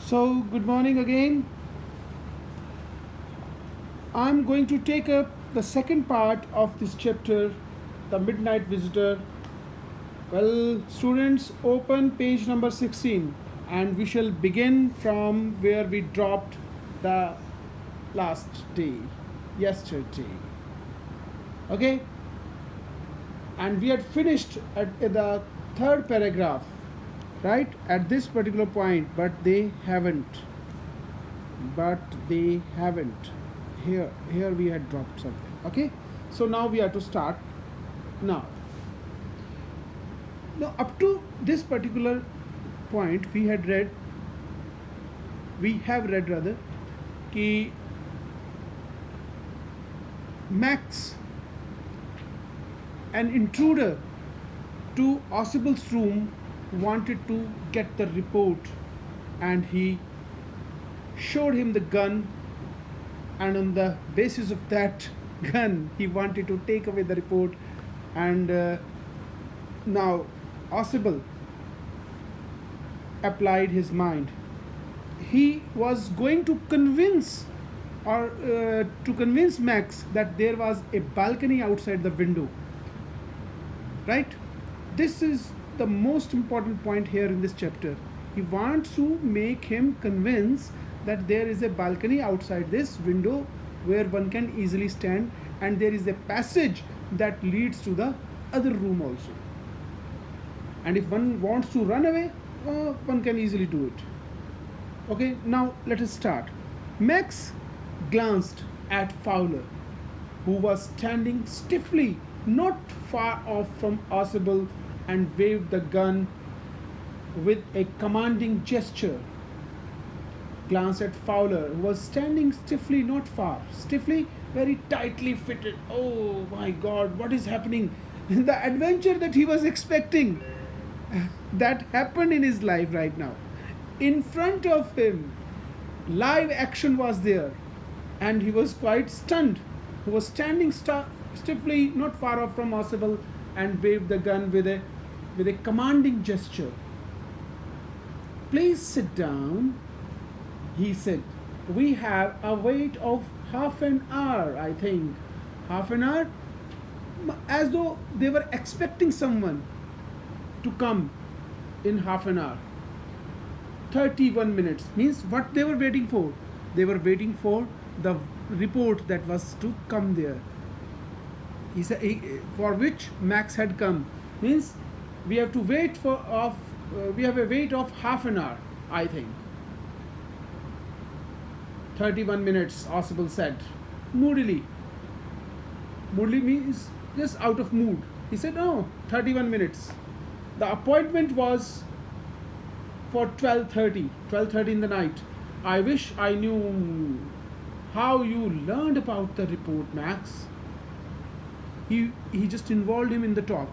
So, good morning again. I'm going to take up the second part of this chapter, The Midnight Visitor. Well, students, open page number 16 and we shall begin from where we dropped the last day, yesterday. Okay? And we had finished at the third paragraph, right? At this particular point, but they haven't. Here we had dropped something. Okay, so now we have to start. Now up to this particular point we have read rather कि Max, an intruder to Ossible's room, wanted to get the report, and he showed him the gun, and on the basis of that gun he wanted to take away the report. And now Ossible applied his mind. He was going to convince Max that there was a balcony outside the window, right? This is the most important point here in this chapter. He wants to make him convince that there is a balcony outside this window where one can easily stand, and there is a passage that leads to the other room also. And if one wants to run away, one can easily do it. Okay, now let us start. Max glanced at Fowler, who was standing stiffly not far off from Ossible, and waved the gun with a commanding gesture. Glanced at Fowler, who was standing stiffly not far. Stiffly, very tightly fitted. Oh my God, what is happening? The adventure that he was expecting, that happened in his life right now. In front of him, live action was there, and he was quite stunned. He was standing stiffly not far off from Ossible, and waved the gun with a commanding gesture. Please sit down, he said. We have a wait of half an hour, I think. Half an hour? As though they were expecting someone to come in half an hour. 31 minutes means what they were waiting for? They were waiting for the report that was to come there. He said, for which Max had come. Means we have to wait we have a wait of half an hour, I think. 31 minutes, Ossible said, moodily. Moodily means just out of mood. He said, no, 31 minutes. The appointment was for 12:30 in the night. I wish I knew how you learned about the report, Max. He just involved him in the talk.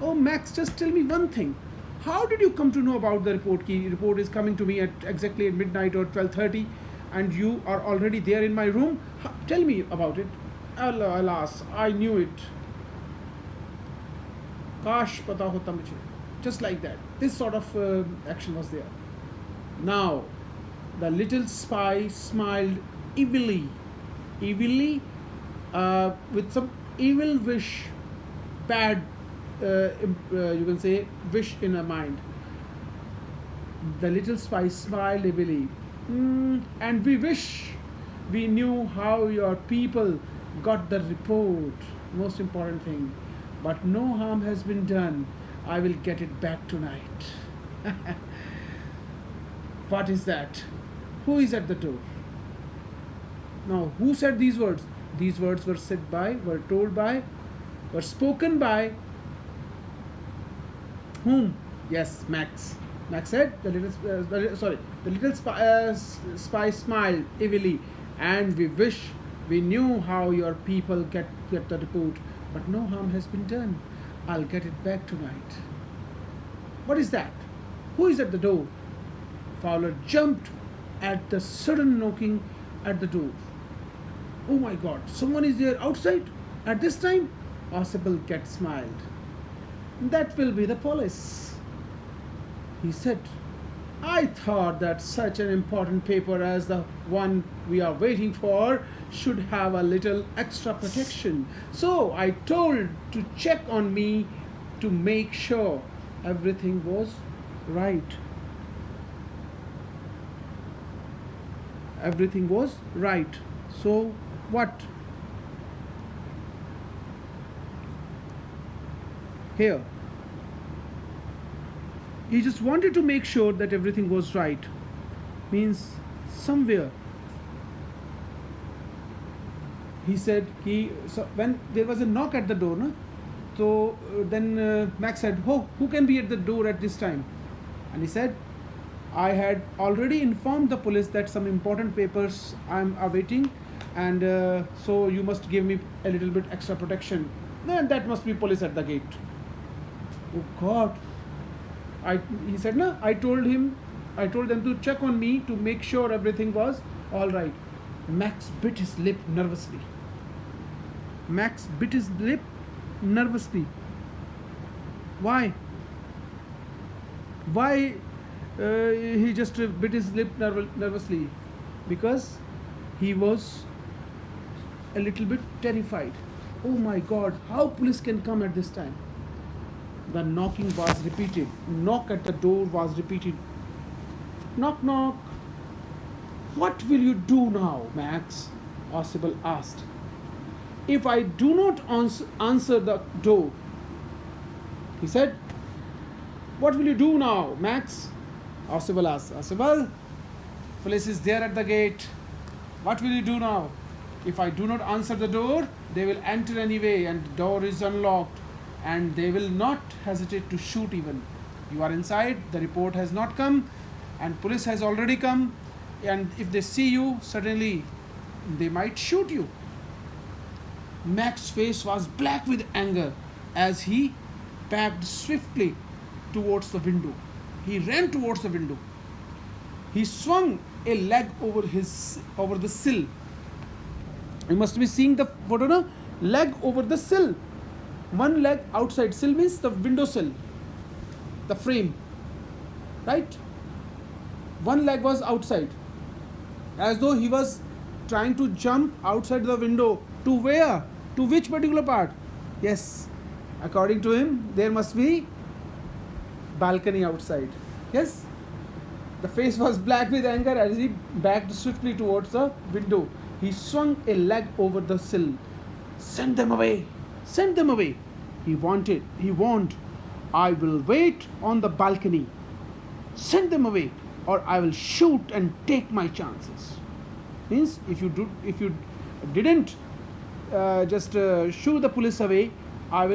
Oh, Max, just tell me one thing. How did you come to know about the report? The report is coming to me at exactly midnight or 12:30, and you are already there in my room. Tell me about it. Alas, I knew it. Kash pata hota mujhe. Just like that. This sort of action was there. Now, the little spy smiled evilly. With some evil wish, bad, you can say, wish in her mind. The little spy smiled evilly. And we wish we knew how your people got the report. Most important thing. But no harm has been done. I will get it back tonight. What is that? Who is at the door? Now, who said these words? These words were spoken by whom? Yes, Max. Max said, the little spy smiled evilly, and we wish we knew how your people get the report, but no harm has been done. I'll get it back tonight. What is that? Who is at the door? Fowler jumped at the sudden knocking at the door. Oh my God, someone is there outside at this time? Ossible Cat smiled. That will be the police, he said. I thought that such an important paper as the one we are waiting for should have a little extra protection. So I told to check on me to make sure everything was right. Everything was right. So what? Here. He just wanted to make sure that everything was right. Means somewhere. He said he so when there was a knock at the door, no? So then Max said, "Oh, who can be at the door at this time?" And he said, "I had already informed the police that some important papers I'm awaiting, and so you must give me a little bit extra protection." Then that must be police at the gate. Oh God! He said, "No, I told them to check on me to make sure everything was all right." Max bit his lip nervously. Max bit his lip nervously. Why? Why he just bit his lip nervously? Because he was a little bit terrified. Oh my God, how police can come at this time? The knocking was repeated. Knock at the door was repeated. Knock, knock. What will you do now, Max? Oswald asked. If I do not answer the door, he said. What will you do now, Max? Oswald asked. Oswald, police is there at the gate. What will you do now? If I do not answer the door, they will enter anyway, and the door is unlocked, and they will not hesitate to shoot even. You are inside, the report has not come, and police has already come, and if they see you, suddenly they might shoot you. Max's face was black with anger as he backed swiftly towards the window. He ran towards the window. He swung a leg over the sill. You must be seeing the photo now. Leg over the sill. One leg outside. Sill means the window sill, the frame, right? One leg was outside, as though he was trying to jump outside the window. To where? To which particular part? Yes, according to him, there must be balcony outside. Yes, the face was black with anger as he backed swiftly towards the window. He swung a leg over the sill. Send them away! Send them away! He warned. I will wait on the balcony. Send them away, or I will shoot and take my chances. Means if you didn't just shoo the police away, I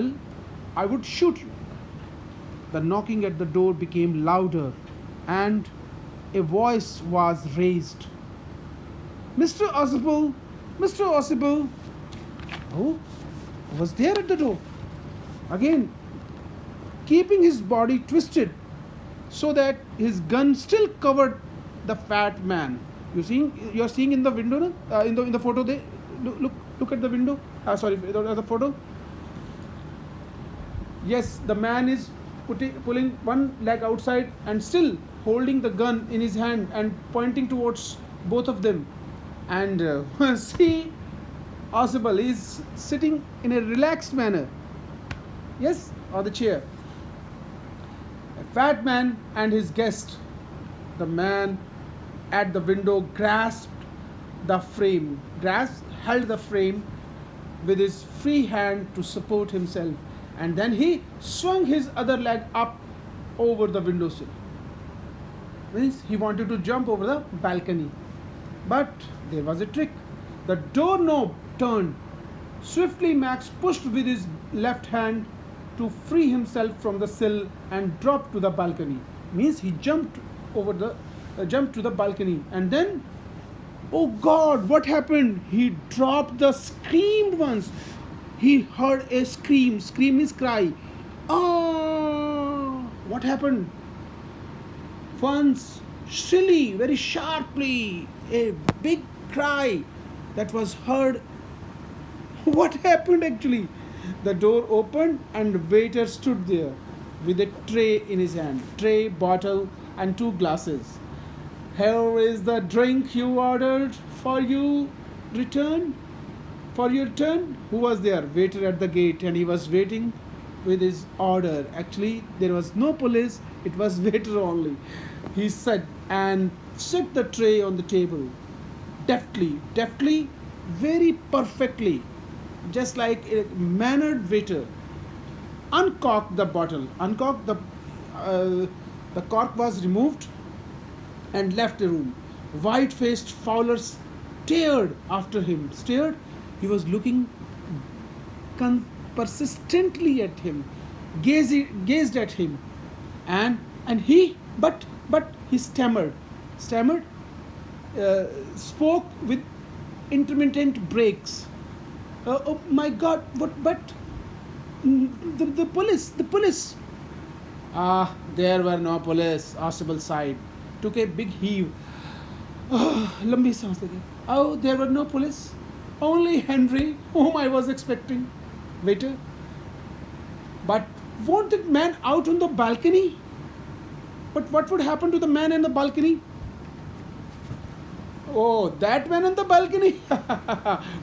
would shoot you. The knocking at the door became louder, and a voice was raised. Mr. Oswald, Mr. Oswald. Oh, was there at the door. Again, keeping his body twisted so that his gun still covered the fat man. You're seeing in the window, in the photo there. Look at the window. Sorry, the photo. Yes, the man is pulling one leg outside and still holding the gun in his hand and pointing towards both of them. And see, Oswald is sitting in a relaxed manner. Yes, on the chair. A fat man and his guest. The man at the window held the frame with his free hand to support himself, and then he swung his other leg up over the windowsill. Means he wanted to jump over the balcony. But there was a trick. The doorknob turned. Swiftly, Max pushed with his left hand to free himself from the sill and dropped to the balcony. Means he jumped to the balcony, and then, oh God, what happened? He dropped screamed once. He heard a scream. Scream is cry. Oh, what happened? Once, shrilly, very sharply, a big cry that was heard. What happened actually? The door opened and the waiter stood there with a tray in his hand. Tray, bottle, and 2 glasses. Here is the drink you ordered for you return. For your turn. Who was there? Waiter at the gate, and he was waiting with his order. Actually, there was no police, it was waiter only. He said and set the tray on the table. Deftly, very perfectly, just like a mannered waiter. Uncorked the bottle. The cork was removed and left the room. White faced Fowler stared after him. Stared? He was looking persistently at him, gazed at him, and he, but he stammered, spoke with intermittent breaks. Oh my God! What? But the police. Ah, there were no police. Ausable sighed, took a big heave. लंबी सांस लगी. Oh, there were no police. Only Henry, whom I was expecting. Waiter. But won't that man out on the balcony? But what would happen to the man on the balcony? Oh, that man on the balcony?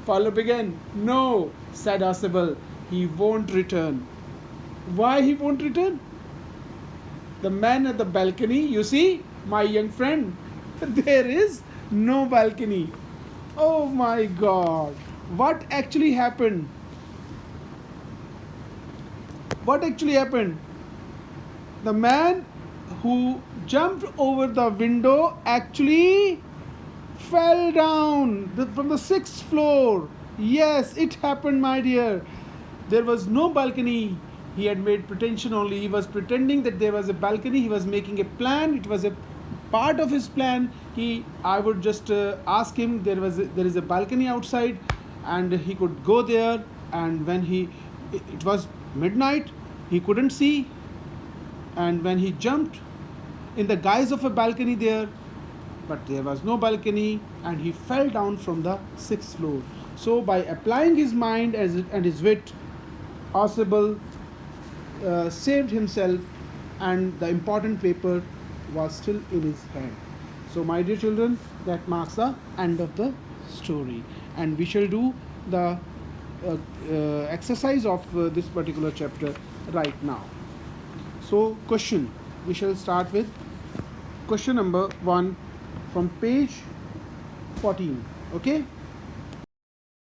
Fowler began. No, said Ausable. He won't return. Why he won't return? The man at the balcony, you see, my young friend, there is no balcony. Oh my God. What actually happened? What actually happened? The man who jumped over the window actually fell down from the 6th floor. Yes, it happened, my dear. There was no balcony. He had made pretension only. He was pretending that there was a balcony. He was making a plan. It was a part of his plan. I would just ask him. There is a balcony outside, and he could go there. And when it was midnight, he couldn't see. And when he jumped in the guise of a balcony there, but there was no balcony, and he fell down from the 6th floor. So by applying his mind and his wit, Ausable saved himself, and the important paper was still in his hand. So my dear children, that marks the end of the story, and we shall do the exercise of this particular chapter right now. So question, we shall start with question number 1 from page 14. Okay.